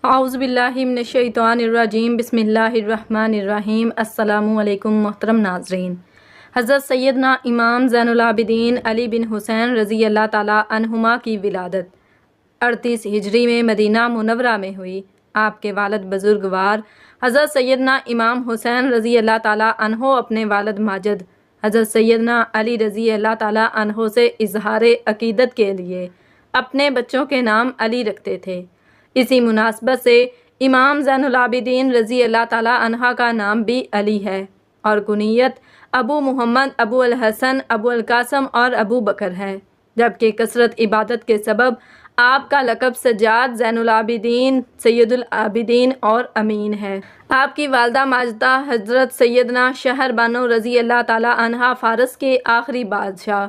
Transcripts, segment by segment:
اعوذ باللہ من الشیطان الرجیم، بسم اللہ الرحمن الرحیم۔ السلام علیکم محترم ناظرین۔ حضرت سیدنا امام زین العابدین علی بن حسین رضی اللہ تعالیٰ عنہما کی ولادت 38 ہجری میں مدینہ منورہ میں ہوئی۔ آپ کے والد بزرگوار حضرت سیدنا امام حسین رضی اللہ تعالیٰ عنہ اپنے والد ماجد حضرت سیدنا علی رضی اللہ تعالیٰ عنہ سے اظہار عقیدت کے لیے اپنے بچوں کے نام علی رکھتے تھے۔ اسی مناسبت سے امام زین العابدین رضی اللہ تعالیٰ عنہ کا نام بھی علی ہے اور کنیت ابو محمد، ابو الحسن، ابو القاسم اور ابو بکر ہے، جبکہ کثرت عبادت کے سبب آپ کا لقب سجاد، زین العابدین، سید العابدین اور امین ہے۔ آپ کی والدہ ماجدہ حضرت سیدنا شہر بانو رضی اللہ تعالیٰ عنہ فارس کے آخری بادشاہ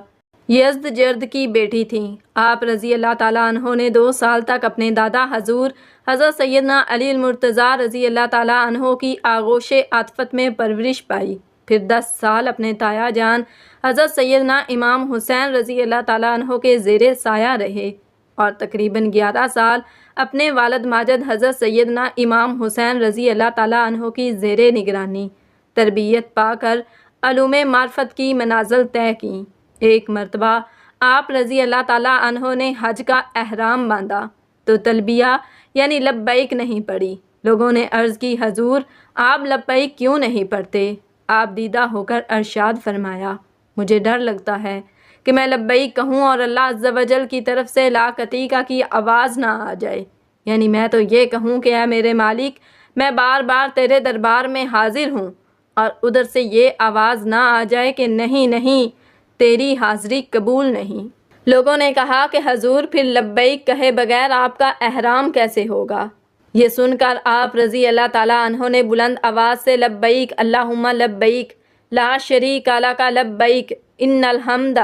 یزدجرد کی بیٹی تھیں۔ آپ رضی اللہ تعالیٰ عنہ نے 2 سال تک اپنے دادا حضور حضرت سیدنا علی المرتضیٰ رضی اللہ تعالیٰ عنہ کی آغوش عاطفت میں پرورش پائی، پھر 10 سال اپنے تایا جان حضرت سیدنا امام حسین رضی اللہ تعالیٰ عنہ کے زیر سایہ رہے اور تقریباً 11 سال اپنے والد ماجد حضرت سیدنا امام حسین رضی اللہ تعالیٰ عنہ کی زیر نگرانی تربیت پا کر علوم معرفت کی منازل طے کیں۔ ایک مرتبہ آپ رضی اللہ تعالیٰ عنہ نے حج کا احرام باندھا تو تلبیہ یعنی لبیک نہیں پڑھی۔ لوگوں نے عرض کی، حضور آپ لبیک کیوں نہیں پڑھتے؟ آپ دیدہ ہو کر ارشاد فرمایا، مجھے ڈر لگتا ہے کہ میں لبیک کہوں اور اللہ عز و جل کی طرف سے لا قطیقہ کی آواز نہ آ جائے، یعنی میں تو یہ کہوں کہ اے میرے مالک، میں بار بار تیرے دربار میں حاضر ہوں، اور ادھر سے یہ آواز نہ آ جائے کہ نہیں نہیں، تیری حاضری قبول نہیں۔ لوگوں نے کہا کہ حضور پھر لبیک کہے بغیر آپ کا احرام کیسے ہوگا؟ یہ سن کر آپ رضی اللہ تعالیٰ عنہ نے بلند آواز سے لبیک اللہم لبیک لا شریک لک لبیک ان الحمد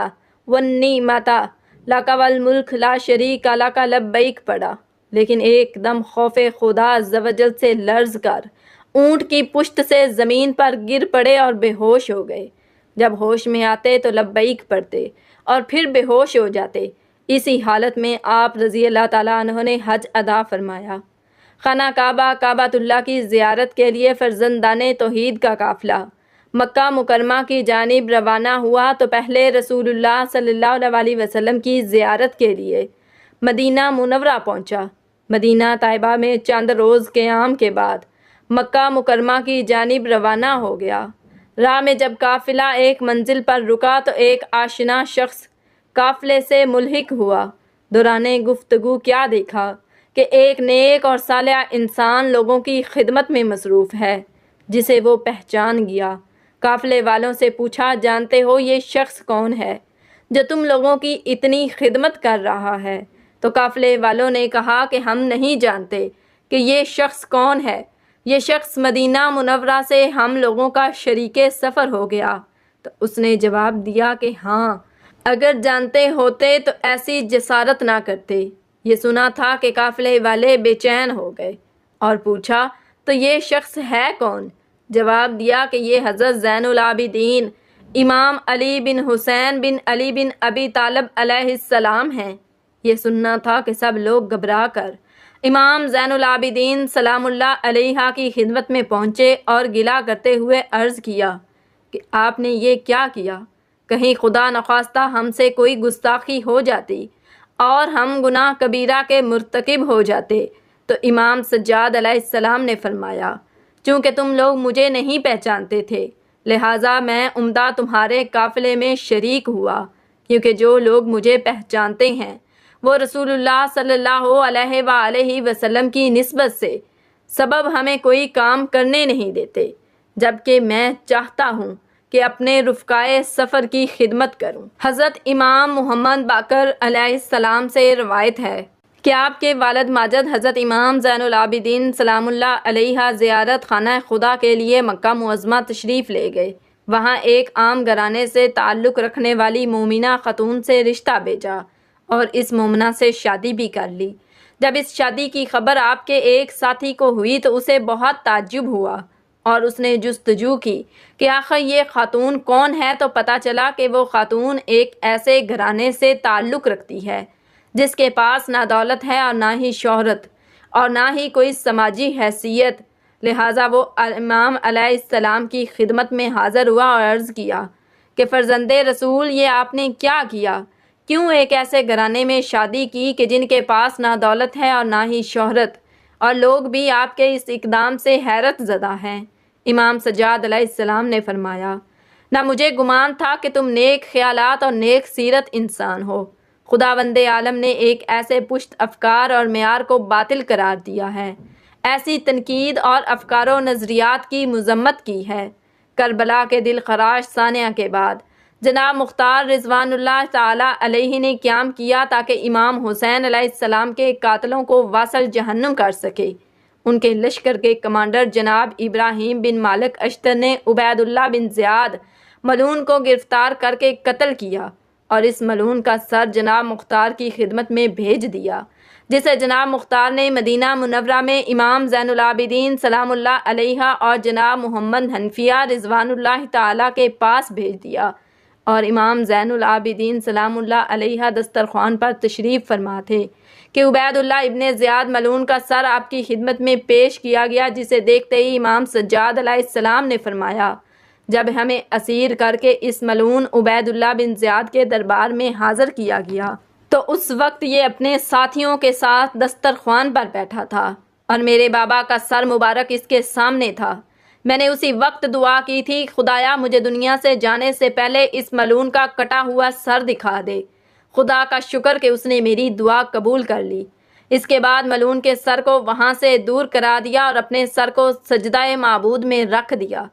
والنعمت لک والملک لا شریک لک لبیک پڑھا، لیکن ایک دم خوف خدا عز و جل سے لرز کر اونٹ کی پشت سے زمین پر گر پڑے اور بے ہوش ہو گئے۔ جب ہوش میں آتے تو لبیک پڑھتے اور پھر بے ہوش ہو جاتے۔ اسی حالت میں آپ رضی اللہ تعالیٰ عنہ نے حج ادا فرمایا۔ خانہ کعبہ، کعبۃ اللہ کی زیارت کے لیے فرزندان توحید کا قافلہ مکہ مکرمہ کی جانب روانہ ہوا تو پہلے رسول اللہ صلی اللہ علیہ وسلم کی زیارت کے لیے مدینہ منورہ پہنچا۔ مدینہ طیبہ میں چند روز قیام کے بعد مکہ مکرمہ کی جانب روانہ ہو گیا۔ راہ میں جب قافلہ ایک منزل پر رکا تو ایک آشنا شخص قافلے سے ملحق ہوا۔ دوران گفتگو کیا دیکھا کہ ایک نیک اور صالح انسان لوگوں کی خدمت میں مصروف ہے، جسے وہ پہچان گیا۔ قافلے والوں سے پوچھا، جانتے ہو یہ شخص کون ہے جو تم لوگوں کی اتنی خدمت کر رہا ہے؟ تو قافلے والوں نے کہا کہ ہم نہیں جانتے کہ یہ شخص کون ہے، یہ شخص مدینہ منورہ سے ہم لوگوں کا شریک سفر ہو گیا۔ تو اس نے جواب دیا کہ ہاں، اگر جانتے ہوتے تو ایسی جسارت نہ کرتے۔ یہ سنا تھا کہ قافلے والے بے چین ہو گئے اور پوچھا، تو یہ شخص ہے کون؟ جواب دیا کہ یہ حضرت زین العابدین امام علی بن حسین بن علی بن ابی طالب علیہ السلام ہیں۔ یہ سننا تھا کہ سب لوگ گھبرا کر امام زین العابدین سلام اللہ علیہ کی خدمت میں پہنچے اور گلہ کرتے ہوئے عرض کیا کہ آپ نے یہ کیا کیا؟ کہیں خدا نخواستہ ہم سے کوئی گستاخی ہو جاتی اور ہم گناہ کبیرہ کے مرتکب ہو جاتے۔ تو امام سجاد علیہ السلام نے فرمایا، چونکہ تم لوگ مجھے نہیں پہچانتے تھے، لہٰذا میں عمدہ تمہارے قافلے میں شریک ہوا، کیونکہ جو لوگ مجھے پہچانتے ہیں وہ رسول اللہ صلی اللہ علیہ وآلہ وسلم کی نسبت سے سبب ہمیں کوئی کام کرنے نہیں دیتے، جبکہ میں چاہتا ہوں کہ اپنے رفقائے سفر کی خدمت کروں۔ حضرت امام محمد باقر علیہ السلام سے روایت ہے کہ آپ کے والد ماجد حضرت امام زین العابدین سلام اللہ علیہ زیارت خانہ خدا کے لیے مکہ معظمہ تشریف لے گئے۔ وہاں ایک عام گھرانے سے تعلق رکھنے والی مومنہ خاتون سے رشتہ بھیجا اور اس مومنہ سے شادی بھی کر لی۔ جب اس شادی کی خبر آپ کے ایک ساتھی کو ہوئی تو اسے بہت تعجب ہوا اور اس نے جستجو کی کہ آخر یہ خاتون کون ہے، تو پتہ چلا کہ وہ خاتون ایک ایسے گھرانے سے تعلق رکھتی ہے جس کے پاس نہ دولت ہے اور نہ ہی شہرت، اور نہ ہی کوئی سماجی حیثیت، لہٰذا وہ امام علیہ السلام کی خدمت میں حاضر ہوا اور عرض کیا کہ فرزند رسول، یہ آپ نے کیا کیا؟ کیوں ایک ایسے گھرانے میں شادی کی کہ جن کے پاس نہ دولت ہے اور نہ ہی شہرت، اور لوگ بھی آپ کے اس اقدام سے حیرت زدہ ہیں؟ امام سجاد علیہ السلام نے فرمایا، نہ مجھے گمان تھا کہ تم نیک خیالات اور نیک سیرت انسان ہو۔ خداوند عالم نے ایک ایسے پشت افکار اور معیار کو باطل قرار دیا ہے، ایسی تنقید اور افکار و نظریات کی مذمت کی ہے۔ کربلا کے دل خراش سانحہ کے بعد جناب مختار رضوان اللہ تعالی علیہ نے قیام کیا تاکہ امام حسین علیہ السلام کے قاتلوں کو واصل جہنم کر سکے۔ ان کے لشکر کے کمانڈر جناب ابراہیم بن مالک اشتر نے عبید اللہ بن زیاد ملعون کو گرفتار کر کے قتل کیا اور اس ملعون کا سر جناب مختار کی خدمت میں بھیج دیا، جسے جناب مختار نے مدینہ منورہ میں امام زین العابدین سلام اللہ علیہ اور جناب محمد حنفیہ رضوان اللہ تعالیٰ کے پاس بھیج دیا، اور امام زین العابدین سلام اللہ علیہ دسترخوان پر تشریف فرما تھے کہ عبید اللہ ابن زیاد ملعون کا سر آپ کی خدمت میں پیش کیا گیا، جسے دیکھتے ہی امام سجاد علیہ السلام نے فرمایا، جب ہمیں اسیر کر کے اس ملعون عبید اللہ بن زیاد کے دربار میں حاضر کیا گیا تو اس وقت یہ اپنے ساتھیوں کے ساتھ دسترخوان پر بیٹھا تھا اور میرے بابا کا سر مبارک اس کے سامنے تھا۔ میں نے اسی وقت دعا کی تھی، خدایا مجھے دنیا سے جانے سے پہلے اس ملعون کا کٹا ہوا سر دکھا دے۔ خدا کا شکر کہ اس نے میری دعا قبول کر لی۔ اس کے بعد ملعون کے سر کو وہاں سے دور کرا دیا اور اپنے سر کو سجدہ معبود میں رکھ دیا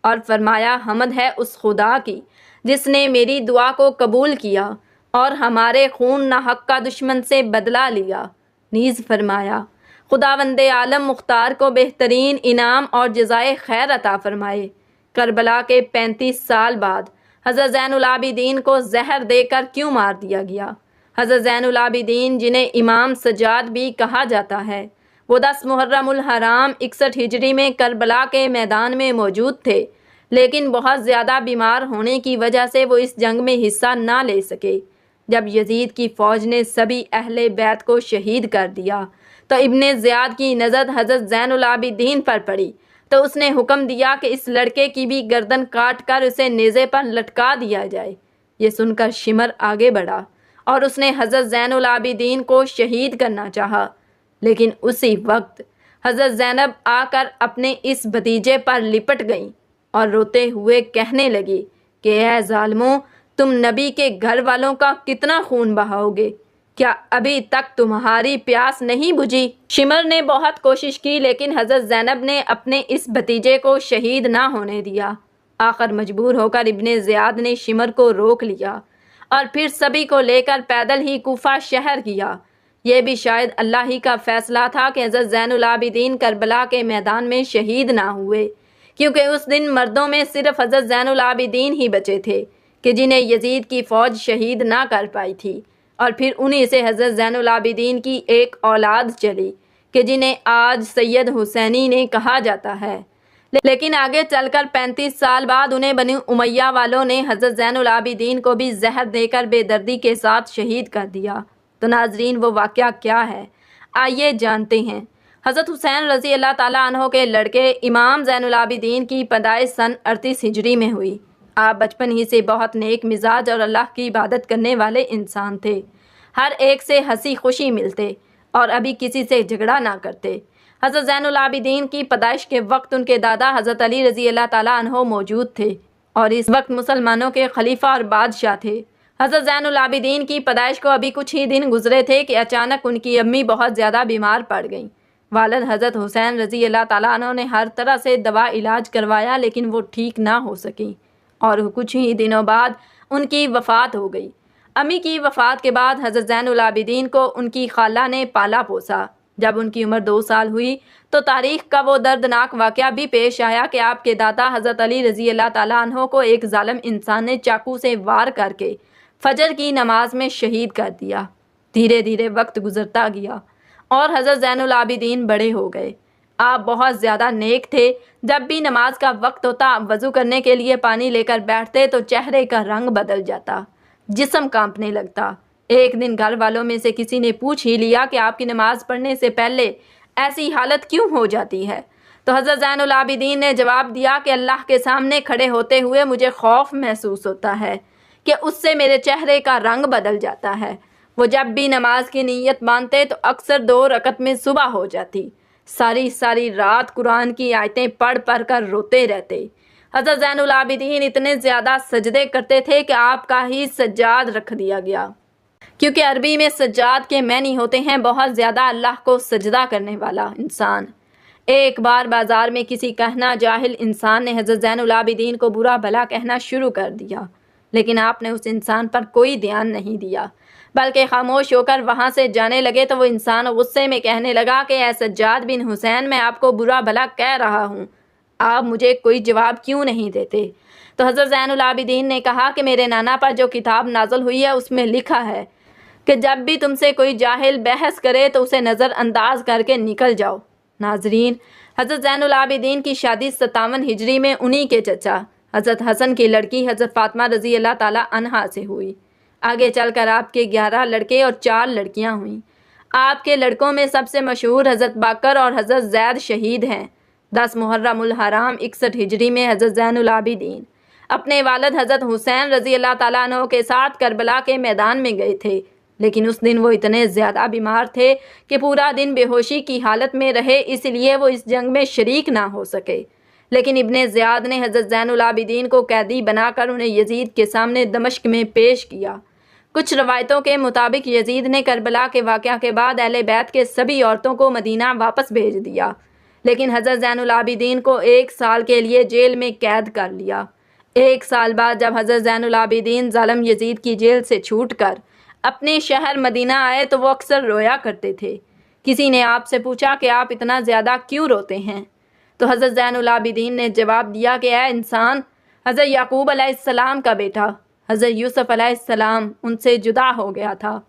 اور فرمایا، حمد ہے اس خدا کی جس نے میری دعا کو قبول کیا اور ہمارے خون نہ حق کا دشمن سے بدلہ لیا۔ نیز فرمایا، خداوند عالم مختار کو بہترین انعام اور جزائے خیر عطا فرمائے۔ کربلا کے 35 سال بعد حضرت زین العابدین کو زہر دے کر کیوں مار دیا گیا؟ حضرت زین العابدین، جنہیں امام سجاد بھی کہا جاتا ہے، وہ 10 محرم الحرام 61 ہجری میں کربلا کے میدان میں موجود تھے، لیکن بہت زیادہ بیمار ہونے کی وجہ سے وہ اس جنگ میں حصہ نہ لے سکے۔ جب یزید کی فوج نے سبھی اہل بیت کو شہید کر دیا تو ابن زیاد کی نظر حضرت زین العابدین پر پڑی تو اس نے حکم دیا کہ اس لڑکے کی بھی گردن کاٹ کر اسے نیزے پر لٹکا دیا جائے۔ یہ سن کر شمر آگے بڑھا اور اس نے حضرت زین العابدین کو شہید کرنا چاہا، لیکن اسی وقت حضرت زینب آ کر اپنے اس بھتیجے پر لپٹ گئیں اور روتے ہوئے کہنے لگی کہ اے ظالموں، تم نبی کے گھر والوں کا کتنا خون بہاؤ گے؟ کیا ابھی تک تمہاری پیاس نہیں بجھی؟ شمر نے بہت کوشش کی لیکن حضرت زینب نے اپنے اس بھتیجے کو شہید نہ ہونے دیا۔ آخر مجبور ہو کر ابن زیاد نے شمر کو روک لیا اور پھر سبھی کو لے کر پیدل ہی کوفہ شہر کیا۔ یہ بھی شاید اللہ ہی کا فیصلہ تھا کہ حضرت زین العابدین کربلا کے میدان میں شہید نہ ہوئے، کیونکہ اس دن مردوں میں صرف حضرت زین العابدین ہی بچے تھے کہ جنہیں یزید کی فوج شہید نہ کر پائی تھی، اور پھر انہی سے حضرت زین العابدین کی ایک اولاد چلی کہ جنہیں آج سید حسینی نے کہا جاتا ہے، لیکن آگے چل کر 35 سال بعد انہیں بنی امیہ والوں نے حضرت زین العابدین کو بھی زہر دے کر بے دردی کے ساتھ شہید کر دیا۔ تو ناظرین، وہ واقعہ کیا ہے؟ آئیے جانتے ہیں۔ حضرت حسین رضی اللہ تعالیٰ عنہ کے لڑکے امام زین العابدین کی پیدائش سن 38 ہجری میں ہوئی۔ آپ بچپن ہی سے بہت نیک مزاج اور اللہ کی عبادت کرنے والے انسان تھے، ہر ایک سے ہنسی خوشی ملتے اور ابھی کسی سے جھگڑا نہ کرتے۔ حضرت زین العابدین کی پیدائش کے وقت ان کے دادا حضرت علی رضی اللہ تعالیٰ عنہ موجود تھے اور اس وقت مسلمانوں کے خلیفہ اور بادشاہ تھے۔ حضرت زین العابدین کی پیدائش کو ابھی کچھ ہی دن گزرے تھے کہ اچانک ان کی امی بہت زیادہ بیمار پڑ گئیں۔ والد حضرت حسین رضی اللہ تعالیٰ عنہ نے ہر طرح سے دوا علاج کروایا لیکن وہ ٹھیک نہ ہو سکیں اور کچھ ہی دنوں بعد ان کی وفات ہو گئی۔ امی کی وفات کے بعد حضرت زین العابدین کو ان کی خالہ نے پالا پوسا۔ جب ان کی عمر 2 سال ہوئی تو تاریخ کا وہ دردناک واقعہ بھی پیش آیا کہ آپ کے دادا حضرت علی رضی اللہ تعالیٰ عنہ کو ایک ظالم انسان نے چاقو سے وار کر کے فجر کی نماز میں شہید کر دیا۔ دھیرے دھیرے وقت گزرتا گیا اور حضرت زین العابدین بڑے ہو گئے۔ آپ بہت زیادہ نیک تھے، جب بھی نماز کا وقت ہوتا وضو کرنے کے لیے پانی لے کر بیٹھتے تو چہرے کا رنگ بدل جاتا، جسم کانپنے لگتا۔ ایک دن گھر والوں میں سے کسی نے پوچھ ہی لیا کہ آپ کی نماز پڑھنے سے پہلے ایسی حالت کیوں ہو جاتی ہے؟ تو حضرت زین العابدین نے جواب دیا کہ اللہ کے سامنے کھڑے ہوتے ہوئے مجھے خوف محسوس ہوتا ہے کہ اس سے میرے چہرے کا رنگ بدل جاتا ہے۔ وہ جب بھی نماز کی نیت باندھتے تو اکثر 2 رکعت میں صبح ہو جاتی۔ ساری رات قرآن کی آیتیں پڑھ کر روتے رہتے۔ حضرت زین العابدین اتنے زیادہ سجدے کرتے تھے کہ آپ کا ہی سجاد رکھ دیا گیا، کیونکہ عربی میں سجاد کے معنی ہوتے ہیں بہت زیادہ اللہ کو سجدہ کرنے والا انسان۔ ایک بار بازار میں کسی کہنا جاہل انسان نے حضرت زین العابدین کو برا بھلا کہنا شروع کر دیا، لیکن آپ نے اس انسان پر کوئی دھیان نہیں دیا، بلکہ خاموش ہو کر وہاں سے جانے لگے تو وہ انسان غصے میں کہنے لگا کہ اے سجاد بن حسین، میں آپ کو برا بھلا کہہ رہا ہوں، آپ مجھے کوئی جواب کیوں نہیں دیتے؟ تو حضرت زین العابدین نے کہا کہ میرے نانا پر جو کتاب نازل ہوئی ہے اس میں لکھا ہے کہ جب بھی تم سے کوئی جاہل بحث کرے تو اسے نظر انداز کر کے نکل جاؤ۔ ناظرین، حضرت زین العابدین کی شادی 57 ہجری میں انہی کے چچا حضرت حسن کی لڑکی حضرت فاطمہ رضی اللہ تعالیٰ عنہا سے ہوئی۔ آگے چل کر آپ کے 11 لڑکے اور 4 لڑکیاں ہوئیں۔ آپ کے لڑکوں میں سب سے مشہور حضرت باقر اور حضرت زید شہید ہیں۔ 10 محرم الحرام 61 ہجری میں حضرت زین العابدین اپنے والد حضرت حسین رضی اللہ تعالیٰ عنہ کے ساتھ کربلا کے میدان میں گئے تھے، لیکن اس دن وہ اتنے زیادہ بیمار تھے کہ پورا دن بے ہوشی کی حالت میں رہے، اس لیے وہ اس جنگ میں شریک نہ ہو سکے۔ لیکن ابن زیاد نے حضرت زین العابدین کو قیدی بنا کر انہیں یزید کے سامنے دمشق میں پیش کیا۔ کچھ روایتوں کے مطابق یزید نے کربلا کے واقعہ کے بعد اہل بیت کے سبھی عورتوں کو مدینہ واپس بھیج دیا، لیکن حضرت زین العابدین کو 1 سال کے لیے جیل میں قید کر لیا۔ 1 سال بعد جب حضرت زین العابدین ظالم یزید کی جیل سے چھوٹ کر اپنے شہر مدینہ آئے تو وہ اکثر رویا کرتے تھے۔ کسی نے آپ سے پوچھا کہ آپ اتنا زیادہ کیوں روتے ہیں؟ تو حضرت زین العابدین نے جواب دیا کہ اے انسان، حضرت یعقوب علیہ السلام کا بیٹا حضرت یوسف علیہ السلام ان سے جدا ہو گیا تھا،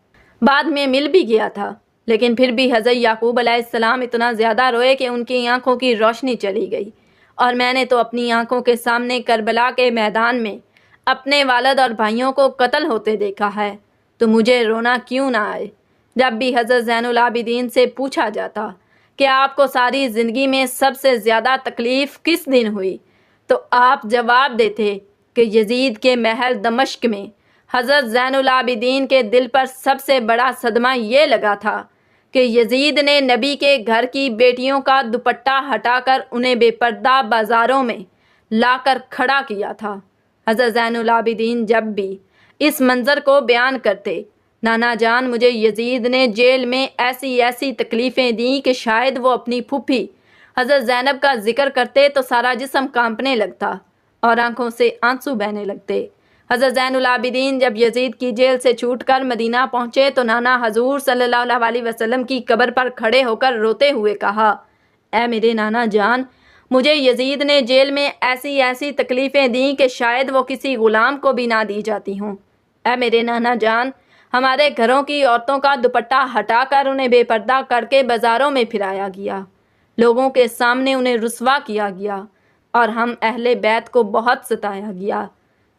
بعد میں مل بھی گیا تھا، لیکن پھر بھی حضرت یعقوب علیہ السلام اتنا زیادہ روئے کہ ان کی آنکھوں کی روشنی چلی گئی، اور میں نے تو اپنی آنکھوں کے سامنے کربلا کے میدان میں اپنے والد اور بھائیوں کو قتل ہوتے دیکھا ہے، تو مجھے رونا کیوں نہ آئے؟ جب بھی حضرت زین العابدین سے پوچھا جاتا کہ آپ کو ساری زندگی میں سب سے زیادہ تکلیف کس دن ہوئی، تو آپ جواب دیتے کہ یزید کے محل دمشق میں حضرت زین العابدین کے دل پر سب سے بڑا صدمہ یہ لگا تھا کہ یزید نے نبی کے گھر کی بیٹیوں کا دوپٹہ ہٹا کر انہیں بے پردہ بازاروں میں لا کر کھڑا کیا تھا۔ حضرت زین العابدین جب بھی اس منظر کو بیان کرتے، نانا جان مجھے یزید نے جیل میں ایسی تکلیفیں دیں کہ شاید وہ اپنی پھوپھی حضرت زینب کا ذکر کرتے تو سارا جسم کانپنے لگتا اور آنکھوں سے آنسو بہنے لگتے۔ حضرت زین العابدین جب یزید کی جیل سے چھوٹ کر مدینہ پہنچے تو نانا حضور صلی اللہ علیہ وسلم کی قبر پر کھڑے ہو کر روتے ہوئے کہا، اے میرے نانا جان، مجھے یزید نے جیل میں ایسی تکلیفیں دیں کہ شاید وہ کسی غلام کو بھی نہ دی جاتی ہوں۔ اے میرے نانا جان، ہمارے گھروں کی عورتوں کا دوپٹہ ہٹا کر انہیں بے پردہ کر کے بازاروں میں پھرایا گیا، لوگوں کے سامنے انہیں رسوا کیا گیا، اور ہم اہل بیت کو بہت ستایا گیا۔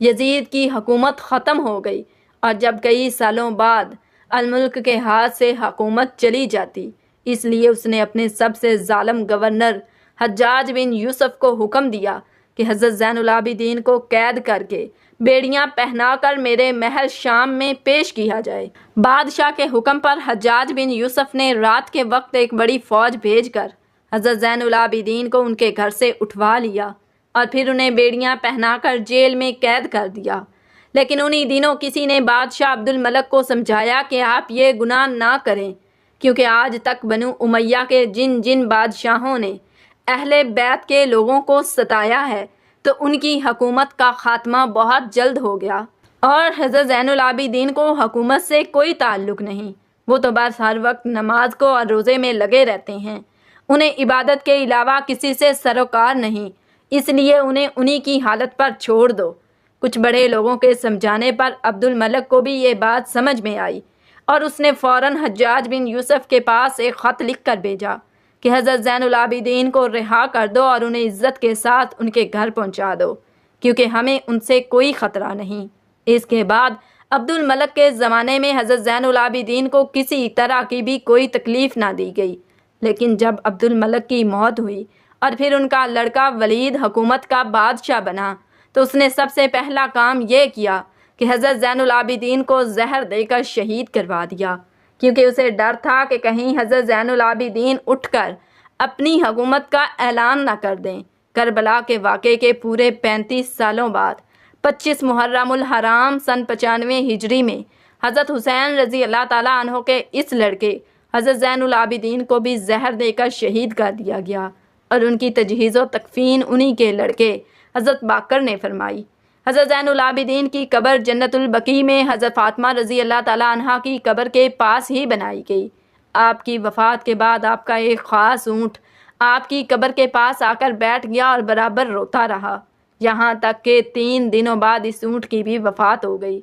یزید کی حکومت ختم ہو گئی، اور جب کئی سالوں بعد الملک کے ہاتھ سے حکومت چلی جاتی، اس لیے اس نے اپنے سب سے ظالم گورنر حجاج بن یوسف کو حکم دیا کہ حضرت زین العابدین کو قید کر کے بیڑیاں پہنا کر میرے محل شام میں پیش کیا جائے۔ بادشاہ کے حکم پر حجاج بن یوسف نے رات کے وقت ایک بڑی فوج بھیج کر حضرت زین العابدین کو ان کے گھر سے اٹھوا لیا اور پھر انہیں بیڑیاں پہنا کر جیل میں قید کر دیا۔ لیکن انہی دنوں کسی نے بادشاہ عبد الملک کو سمجھایا کہ آپ یہ گناہ نہ کریں، کیونکہ آج تک بنو امیہ کے جن بادشاہوں نے اہل بیت کے لوگوں کو ستایا ہے تو ان کی حکومت کا خاتمہ بہت جلد ہو گیا، اور حضرت زین العابدین کو حکومت سے کوئی تعلق نہیں۔ وہ تو بس ہر وقت نماز کو اور روزے میں لگے رہتے ہیں، انہیں عبادت کے علاوہ کسی سے سروکار نہیں، اس لیے انہیں انہی کی حالت پر چھوڑ دو۔ کچھ بڑے لوگوں کے سمجھانے پر عبد الملک کو بھی یہ بات سمجھ میں آئی، اور اس نے فوراً حجاج بن یوسف کے پاس ایک خط لکھ کر بھیجا کہ حضرت زین العابدین کو رہا کر دو اور انہیں عزت کے ساتھ ان کے گھر پہنچا دو، کیونکہ ہمیں ان سے کوئی خطرہ نہیں۔ اس کے بعد عبد الملک کے زمانے میں حضرت زین العابدین کو کسی طرح کی بھی کوئی تکلیف نہ دی گئی، لیکن جب عبد الملک کی موت ہوئی اور پھر ان کا لڑکا ولید حکومت کا بادشاہ بنا تو اس نے سب سے پہلا کام یہ کیا کہ حضرت زین العابدین کو زہر دے کر شہید کروا دیا، کیونکہ اسے ڈر تھا کہ کہیں حضرت زین العابدین اٹھ کر اپنی حکومت کا اعلان نہ کر دیں۔ کربلا کے واقعے کے پورے 35 سالوں بعد 25 محرم الحرام سن 95 ہجری میں حضرت حسین رضی اللہ تعالیٰ عنہ کے اس لڑکے حضرت زین العابدین کو بھی زہر دے کر شہید کر دیا گیا، اور ان کی تجہیز و تکفین انہی کے لڑکے حضرت باقر نے فرمائی۔ حضرت زین العابدین کی قبر جنت البقیع میں حضرت فاطمہ رضی اللہ تعالیٰ عنہ کی قبر کے پاس ہی بنائی گئی۔ آپ کی وفات کے بعد آپ کا ایک خاص اونٹ آپ کی قبر کے پاس آ کر بیٹھ گیا اور برابر روتا رہا، یہاں تک کہ 3 دنوں بعد اس اونٹ کی بھی وفات ہو گئی۔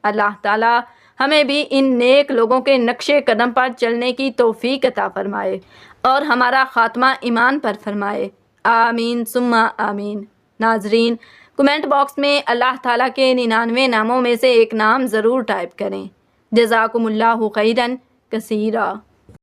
اللہ تعالیٰ ہمیں بھی ان نیک لوگوں کے نقش قدم پر چلنے کی توفیق عطا فرمائے اور ہمارا خاتمہ ایمان پر فرمائے، آمین ثم آمین۔ ناظرین، کمنٹ باکس میں اللہ تعالیٰ کے 99 ناموں میں سے ایک نام ضرور ٹائپ کریں۔ جزاکم اللہ خیرا کثیرا۔